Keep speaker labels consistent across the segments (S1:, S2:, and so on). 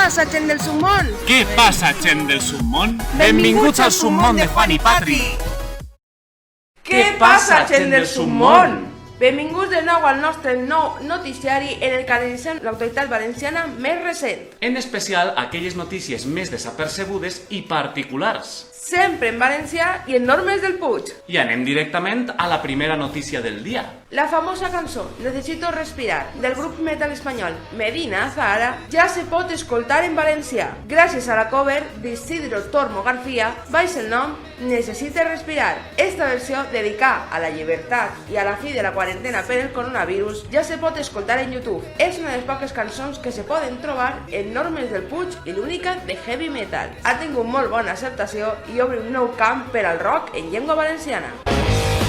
S1: passa, gent del submón?
S2: Què passa, gent del submón?
S1: Benvinguts al submón de Juan i Patri. Què passa, gent del submón? Benvinguts de nou al nostre nou noticiari en el que analitzem l'actualitat valenciana més recent.
S2: En especial aquelles notícies més desapercebudes i particulars.
S1: Sempre en valencià i en normes del Puig.
S2: I anem directament a la primera notícia del dia.
S1: La famosa cançó Necesito respirar del grup metal espanyol Medina Azahara ja se pot escoltar en valencià gràcies a la cover d'Isidro Tormo García baix el nom Necesite respirar. Esta versió dedicada a la llibertat i a la fi de la quarantena per el coronavirus ja se pot escoltar en YouTube. És una de les poques cançons que se poden trobar en normes del Puig i l'única de heavy metal. Ha tingut molt bona acceptació i obre un nou camp per al rock en llengua valenciana.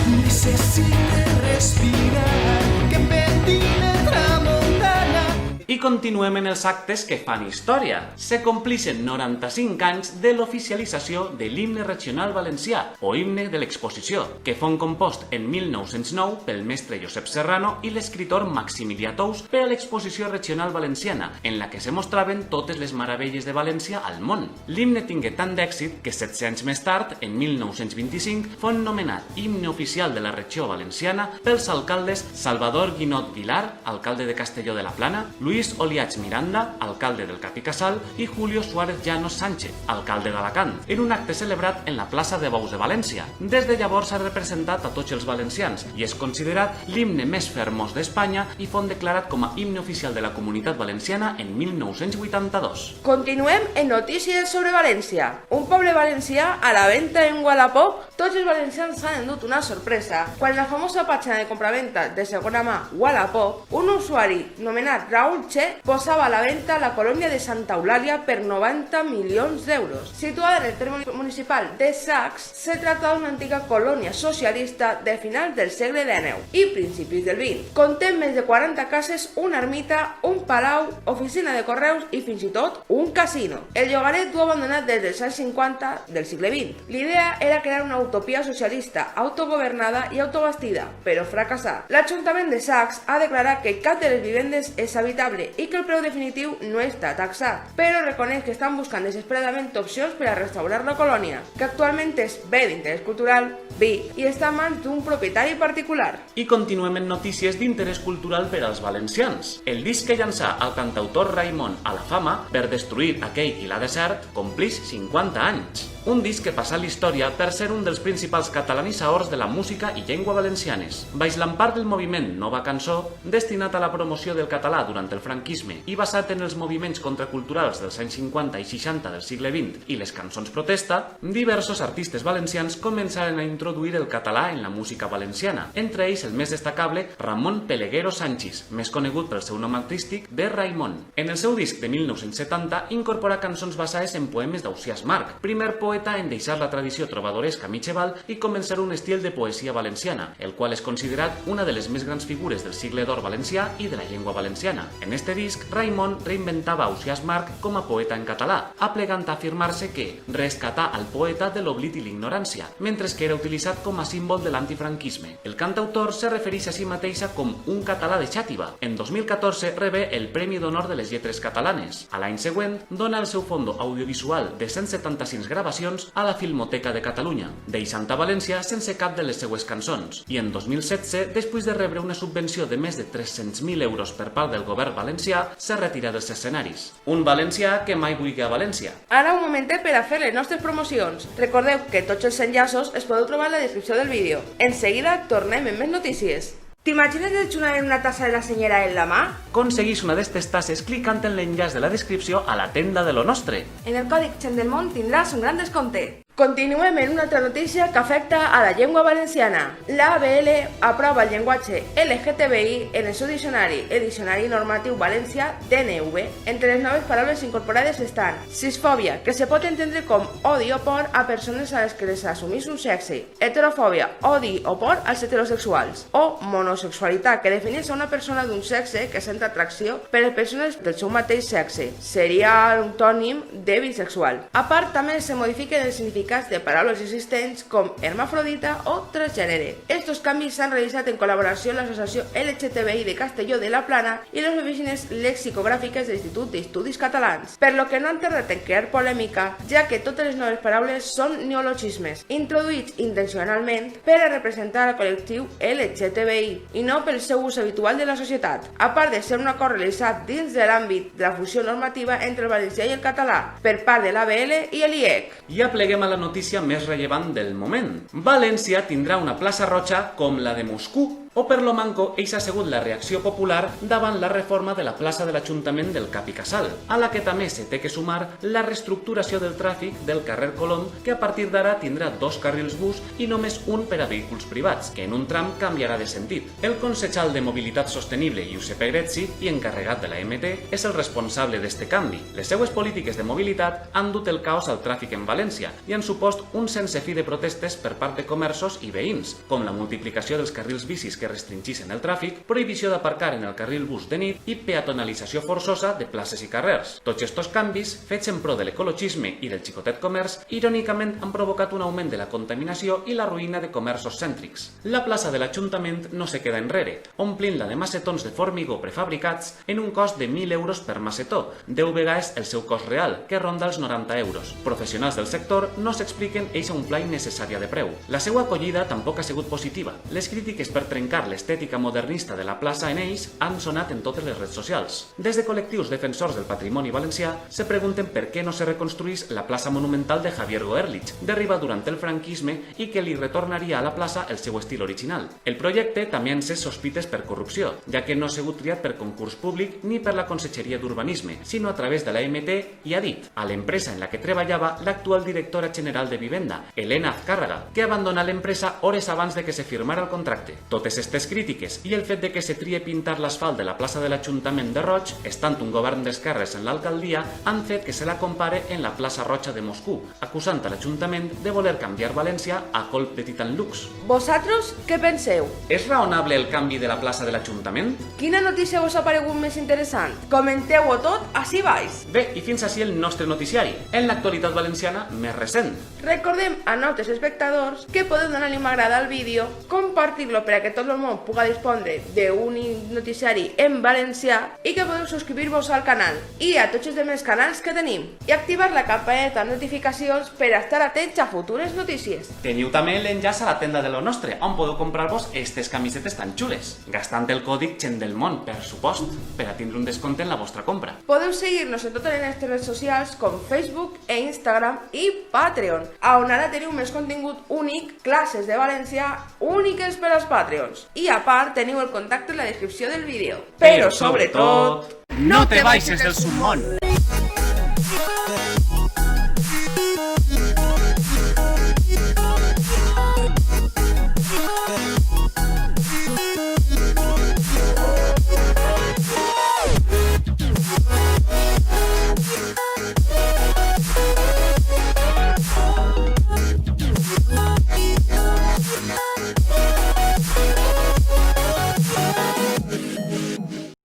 S3: Necesite respirar, que pendine tramuntana.
S2: I continuem en els actes que fan història. Se complixen 95 anys de l'oficialització de l'himne regional valencià, o himne de l'exposició, que fon compost en 1909 pel mestre Josep Serrano i l'escriptor Maximilià Tous per a l'exposició regional valenciana, en la que se mostraven totes les meravelles de València al món. L'himne tingué tant d'èxit que 700 anys més tard, en 1925, fon nomenat himne oficial de la regió valenciana pels alcaldes Salvador Guinot Vilar, alcalde de Castelló de la Plana, Luis Oliach Miranda, alcalde del Capicassal, i Julio Suárez Llanos Sánchez, alcalde d'Alacant, en un acte celebrat en la plaça de Bous de València. Des de llavors s'ha representat a tots els valencians i és considerat l'himne més fermós d'Espanya i fon declarat com a himne oficial de la Comunitat Valenciana en 1982.
S1: Continuem en notícies sobre València. Un poble valencià a la venda en Wallapop. Tots els valencians s'han endut una sorpresa quan en la famosa pàgina de compraventa de segona mà Wallapop, un usuari nomenat Raúl Che posava a la venta la colònia de Santa Eulàlia per 90 milions d'euros. Situada en el terme municipal de Sacs, se trata d'una antiga colònia socialista de finals del segle XIX i principis del XX. Conté més de 40 cases, una ermita, un palau, oficina de correus i fins i tot un casino. El llogaret dur abandonat des dels anys 50 del segle XX. L'idea era crear una utopia socialista, autogovernada i autobastida, però fracassà. L'Ajuntament de Sacs ha declarat que cap de les vivendes és habitable i que el preu definitiu no està taxat, però reconeix que estan buscant desesperadament opcions per a restaurar la colònia, que actualment és bé d'interès cultural, bé, i està en mans d'un propietari particular.
S2: I continuem en notícies d'interès cultural per als valencians. El disc que llançà el cantautor Raimon a la fama per destruir aquell qui l'ha desert complix 50 anys. Un disc que passa a la història per ser un dels principals catalanitzadors de la música i llengua valencianes. Baix l'empart del moviment Nova Cançó, destinat a la promoció del català durant el franquisme i basat en els moviments contraculturals dels anys 50 i 60 del segle XX i les cançons protesta, diversos artistes valencians començaren a introduir el català en la música valenciana, entre ells el més destacable Ramon Peleguero Sanchis, més conegut pel seu nom artístic de Raimon. En el seu disc de 1970 incorpora cançons basades en poemes d'Ausiàs Marc, primer poeta en deixar la tradició trobadoresca mitjaval i començar un estil de poesia valenciana, el qual és considerat una de les més grans figures del segle d'or valencià i de la llengua valenciana. En este disc, Raimon reinventava Ausiàs Marc com a poeta en català, aplegant a afirmar-se que rescatà al poeta de l'oblit i l'ignorància, mentre que era utilitzat com a símbol de l'antifranquisme. El cantautor se refereix a si mateixa com un català de xàtiva. En 2014 rebé el Premi d'Honor de les Lletres Catalanes. A l'any següent, dona el seu fondo audiovisual de 175 gravacions a la Filmoteca de Catalunya, deixant a València sense cap de les seues cançons. I en 2016, després de rebre una subvenció de més de 300.000 euros per part del govern valencià, se retira dels escenaris. Un valencià que mai vulgui a València.
S1: Ara un momentet per a fer les nostres promocions. Recordeu que tots els enllaços es podeu trobar en la descripció del vídeo. En seguida tornem amb més notícies. T'imagines desjunant en una tassa de la senyera en la mà?
S2: Aconseguís una d'estes tasses clicant en l'enllaç de la descripció a la tenda de lo nostre.
S1: En el còdic Gent del Món tindràs un gran descompte. Continuem en una altra notícia que afecta a la llengua valenciana. L'ABL aprova el llenguatge LGTBI en el seu diccionari, el Diccionari Normatiu Valencià DNV. Entre les noves paraules incorporades estan cisfòbia, que se pot entendre com odi o por a persones a les que les assumís un sexe, heterofòbia, odi o por als heterosexuals, o monosexualitat, que defineix a una persona d'un sexe que sent atracció per les persones del seu mateix sexe. Seria un tònim de bisexual. A part, també se modifiquen el significat significats de paraules existents com hermafrodita o transgènere. Estos canvis s'han realitzat en col·laboració amb l'Associació LGTBI de Castelló de la Plana i les oficines lexicogràfiques de l'Institut d'Estudis Catalans, per lo que no han tardat en crear polèmica, ja que totes les noves paraules són neologismes, introduïts intencionalment per a representar el col·lectiu LGTBI i no pel seu ús habitual de la societat, a part de ser un acord realitzat dins de l'àmbit de la fusió normativa entre el valencià i el català, per part de l'ABL i l'IEC.
S2: I apleguem a la notícia més rellevant del moment. València tindrà una plaça roja com la de Moscou, o per lo manco eix ha sigut la reacció popular davant la reforma de la plaça de l'Ajuntament del Cap i Casal, a la que també se té que sumar la reestructuració del tràfic del carrer Colom, que a partir d'ara tindrà 2 carrils bus i només un per a vehicles privats, que en un tram canviarà de sentit. El consejal de Mobilitat Sostenible, Josep Grezzi, i encarregat de la MT, és el responsable d'este canvi. Les seues polítiques de mobilitat han dut el caos al tràfic en València i han supost un sense fi de protestes per part de comerços i veïns, com la multiplicació dels carrils bicis que restringissin el tràfic, prohibició d'aparcar en el carril bus de nit i peatonalització forçosa de places i carrers. Tots estos canvis, fets en pro de l'ecologisme i del xicotet comerç, irònicament han provocat un augment de la contaminació i la ruïna de comerços cèntrics. La plaça de l'Ajuntament no se queda enrere, omplint-la de macetons de formigó prefabricats en un cost de 1.000 euros per macetó, 10 vegades el seu cost real, que ronda els 90 euros. Professionals del sector no s'expliquen eixa un pla innecessària de preu. La seva acollida tampoc ha sigut positiva. Les crítiques per trencar l'estètica modernista de la plaça en ells han sonat en totes les redes socials. Des de col·lectius defensors del patrimoni valencià se pregunten per què no se reconstruís la plaça monumental de Javier Goerlich, derriba durant el franquisme i que li retornaria a la plaça el seu estil original. El projecte també ha encès sospites per corrupció, ja que no ha sigut triat per concurs públic ni per la Conselleria d'Urbanisme, sinó a través de la MT i ha dit a l'empresa en la que treballava l'actual directora general de Vivenda, Elena Azcárraga, que abandona l'empresa hores abans de que se firmara el contracte. Totes aquestes crítiques i el fet de que se trie pintar l'asfalt de la plaça de l'Ajuntament de Roig, estant un govern d'esquerres en l'alcaldia, han fet que se la compare en la plaça Roja de Moscou, acusant a l'Ajuntament de voler canviar València a colp de Titan Lux.
S1: Vosaltres què penseu?
S2: És raonable el canvi de la plaça de l'Ajuntament?
S1: Quina notícia us ha paregut més interessant? Comenteu-ho tot ací baix.
S2: Bé, i fins així el nostre noticiari, en l'actualitat valenciana més recent.
S1: Recordem a nostres espectadors que podeu donar-li m'agrada al vídeo, compartir-lo per a que tot el món puga dispondre d'un noticiari en valencià i que podeu subscriure-vos al canal i a tots els altres canals que tenim i activar la campaneta de notificacions per a estar atents a futures notícies.
S2: Teniu també l'enllaç a la tenda de lo nostre, on podeu comprar-vos aquestes camisetes tan xules, gastant el còdic GENDELMON, per supost, per a tindre un descompte en la vostra compra.
S1: Podeu seguir-nos en totes les nostres redes socials com Facebook e Instagram i Patreon, on ara teniu més contingut únic, classes de valencià úniques per als Patreons. I a part teniu el contacte en la descripció del vídeo. Però sobretot,
S3: no te baixes del submón.